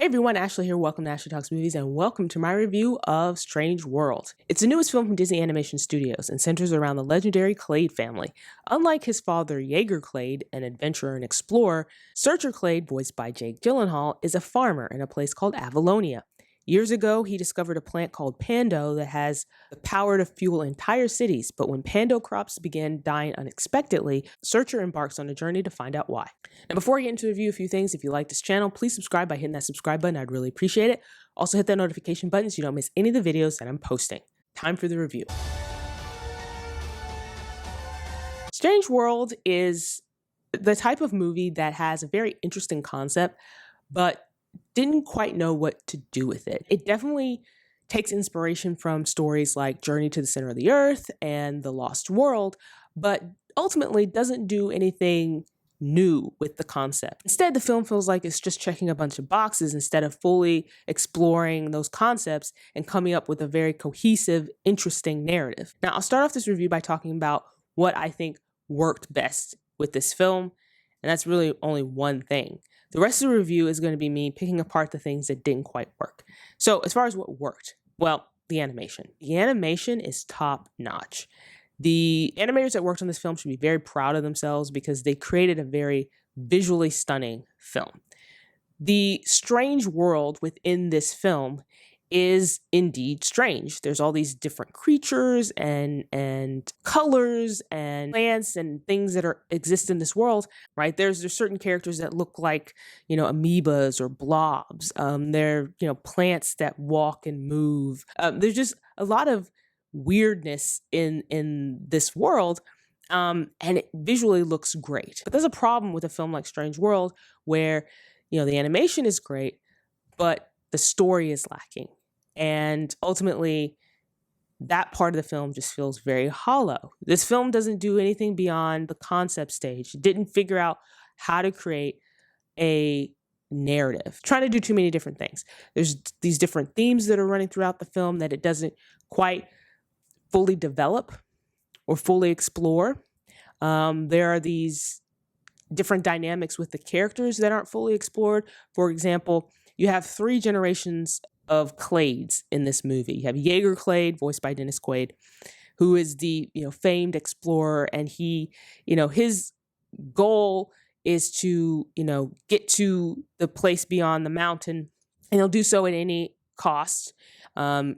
Hey everyone, Ashley here. Welcome to Ashley Talks Movies and welcome to my review of Strange World. It's the newest film from Disney Animation Studios and centers around the legendary Clade family. Unlike his father, Jaeger Clade, an adventurer and explorer, Searcher Clade, voiced by Jake Gyllenhaal, is a farmer in a place called Avalonia. Years ago, he discovered a plant called Pando that has the power to fuel entire cities, but when Pando crops began dying unexpectedly, Searcher embarks on a journey to find out why. Now, before I get into the review, a few things. If you like this channel, please subscribe by hitting that subscribe button. I'd really appreciate it. Also, hit that notification button so you don't miss any of the videos that I'm posting. Time for the review. Strange World is the type of movie that has a very interesting concept, but didn't quite know what to do with it. It definitely takes inspiration from stories like Journey to the Center of the Earth and The Lost World, but ultimately doesn't do anything new with the concept. Instead, the film feels like it's just checking a bunch of boxes instead of fully exploring those concepts and coming up with a very cohesive, interesting narrative. Now, I'll start off this review by talking about what I think worked best with this film, and that's really only one thing. The rest of the review is going to be me picking apart the things that didn't quite work. So as far as what worked, well, the animation. The animation is top notch. The animators that worked on this film should be very proud of themselves because they created a very visually stunning film. The strange world within this film is indeed strange. There's all these different creatures and colors and plants and things that exist in this world, right? There's certain characters that look like, amoebas or blobs. They're, plants that walk and move. There's just a lot of weirdness in this world. And it visually looks great. But there's a problem with a film like Strange World where, the animation is great, but the story is lacking. And ultimately, that part of the film just feels very hollow. This film doesn't do anything beyond the concept stage. It didn't figure out how to create a narrative, trying to do too many different things. There's these different themes that are running throughout the film that it doesn't quite fully develop or fully explore. There are these different dynamics with the characters that aren't fully explored. For example, you have 3 generations of Clades in this movie. You have Jaeger Clade, voiced by Dennis Quaid, who is the famed explorer, and he, his goal is to get to the place beyond the mountain, and he'll do so at any cost.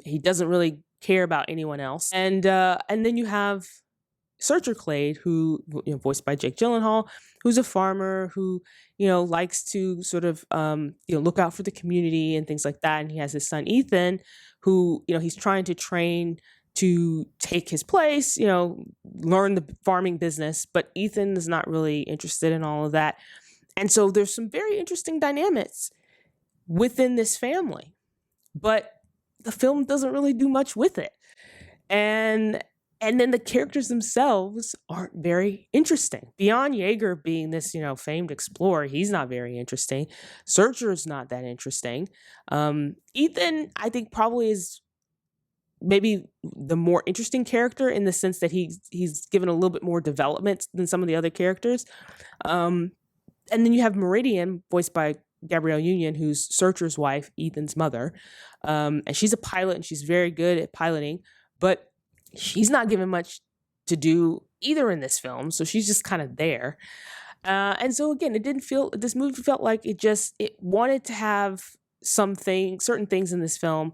He doesn't really care about anyone else, and then you have Searcher Clade, who voiced by Jake Gyllenhaal, who's a farmer who likes to sort of look out for the community and things like that. And he has his son Ethan, who he's trying to train to take his place, learn the farming business. But Ethan is not really interested in all of that, and so there's some very interesting dynamics within this family, but the film doesn't really do much with it, and then the characters themselves aren't very interesting. Beyond Jaeger being this, famed explorer, he's not very interesting. Searcher is not that interesting. Ethan, I think, probably is maybe the more interesting character in the sense that he's given a little bit more development than some of the other characters. And then you have Meridian, voiced by Gabrielle Nguyen, who's Searcher's wife, Ethan's mother. And she's a pilot and she's very good at piloting, but she's not given much to do either in this film, so she's just kind of there. And so again, this movie felt like it wanted to have certain things in this film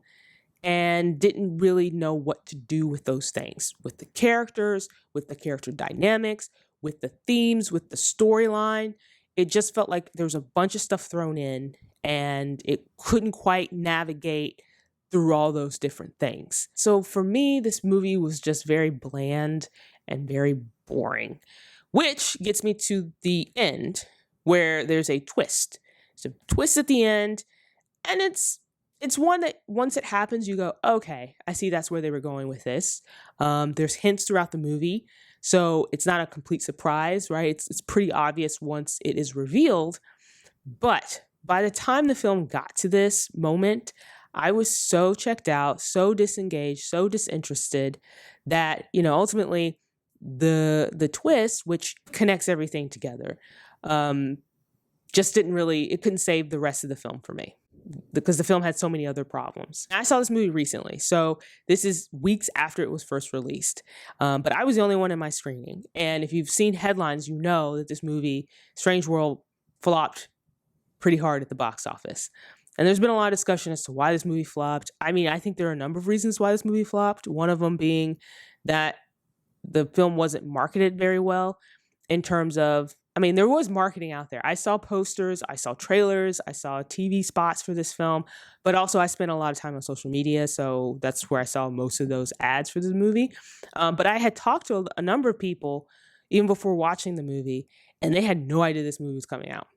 and didn't really know what to do with those things, with the characters, with the character dynamics, with the themes, with the storyline. It just felt like there was a bunch of stuff thrown in and it couldn't quite navigate through all those different things. So for me, this movie was just very bland and very boring, which gets me to the end where there's a twist. There's a twist at the end, and it's one that once it happens, you go, okay, I see that's where they were going with this. There's hints throughout the movie, so it's not a complete surprise, right? It's pretty obvious once it is revealed, but by the time the film got to this moment, I was so checked out, so disengaged, so disinterested that, ultimately the twist, which connects everything together, just it couldn't save the rest of the film for me. because the film had so many other problems. I saw this movie recently, so this is weeks after it was first released. But I was the only one in my screening. And if you've seen headlines, you know that this movie, Strange World, flopped pretty hard at the box office. And there's been a lot of discussion as to why this movie flopped. I mean, I think there are a number of reasons why this movie flopped. One of them being that the film wasn't marketed very well in terms of, I mean, there was marketing out there. I saw posters, I saw trailers, I saw TV spots for this film, but also I spent a lot of time on social media, so that's where I saw most of those ads for this movie. But I had talked to a number of people even before watching the movie, and they had no idea this movie was coming out.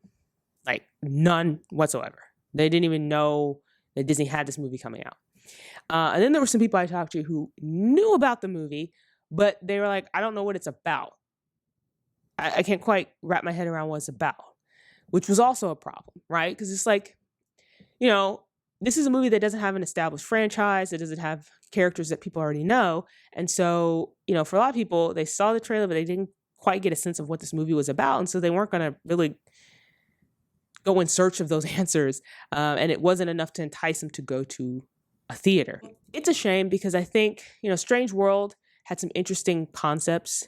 Like, none whatsoever. They didn't even know that Disney had this movie coming out. And then there were some people I talked to who knew about the movie, but they were like, I don't know what it's about. I can't quite wrap my head around what it's about, which was also a problem, right? Because it's like, you know, this is a movie that doesn't have an established franchise. It doesn't have characters that people already know. And so, you know, for a lot of people, they saw the trailer, but they didn't quite get a sense of what this movie was about. And so they weren't going to really go in search of those answers. And it wasn't enough to entice them to go to a theater. It's a shame because I think, you know, Strange World had some interesting concepts,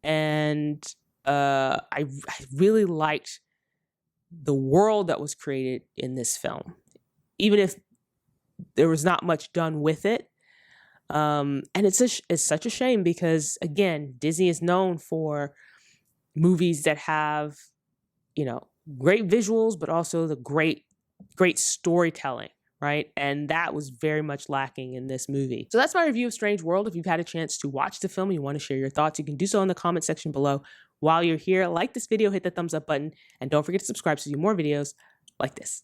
and I really liked the world that was created in this film, even if there was not much done with it. And it's such a shame because, again, Disney is known for movies that have, you know, great visuals, but also the great storytelling, right? And that was very much lacking in this movie. So that's my review of Strange World. If you've had a chance to watch the film and you want to share your thoughts, you can do so in the comment section below. While you're here, like this video, hit the thumbs up button, and don't forget to subscribe to see more videos like this.